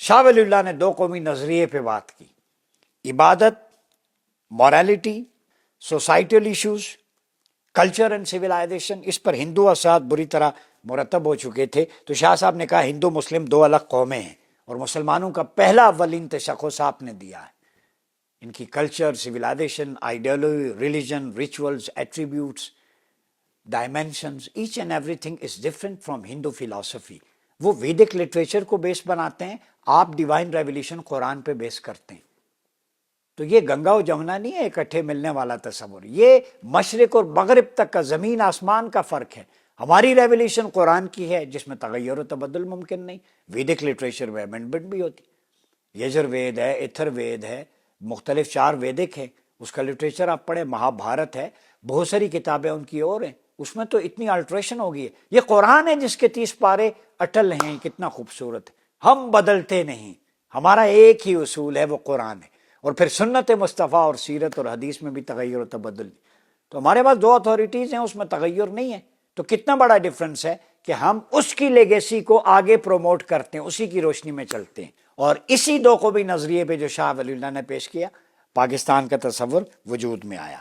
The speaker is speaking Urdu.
شاہ ولی اللہ نے دو قومی نظریے پہ بات کی، عبادت، morality, societal issues, culture and civilisation. اس پر ہندو اثرات بری طرح مرتب ہو چکے تھے، تو شاہ صاحب نے کہا ہندو مسلم دو الگ قومیں ہیں، اور مسلمانوں کا پہلا اولین تشخص آپ نے دیا ہے. ان کی culture, civilization, ideology, religion, rituals, attributes, dimensions, each and everything is different from Hindu philosophy. وہ ویدک لٹریچر کو بیس بناتے ہیں، آپ ڈیوائن ریولیشن قرآن پہ بیس کرتے ہیں. تو یہ گنگا و جمنا نہیں ہے اکٹھے ملنے والا تصور، یہ مشرق اور مغرب تک کا زمین آسمان کا فرق ہے. ہماری ریولیشن قرآن کی ہے جس میں تغیر و تبدل ممکن نہیں. ویدک لٹریچر میں امینڈمنٹ بھی ہوتی، یجر وید ہے، ایتھر وید ہے، مختلف 4 ویدک ہے، اس کا لٹریچر آپ پڑھیں، مہا بھارت ہے، بہت ساری کتابیں ان کی اور ہیں، اس میں تو اتنی الٹریشن ہو گئی ہے. یہ قرآن ہے جس کے 30 پارے اٹل ہیں، کتنا خوبصورت ہے. ہم بدلتے نہیں، ہمارا ایک ہی اصول ہے، وہ قرآن ہے. اور پھر سنت مصطفیٰ اور سیرت اور حدیث میں بھی تغیر و تبدل. تو ہمارے پاس 2 اتھارٹیز ہیں، اس میں تغیر نہیں ہے. تو کتنا بڑا ڈفرنس ہے کہ ہم اس کی لیگیسی کو آگے پروموٹ کرتے ہیں، اسی کی روشنی میں چلتے ہیں. اور اسی 2 قومی نظریے پہ جو شاہ ولی اللہ نے پیش کیا، پاکستان کا تصور وجود میں آیا.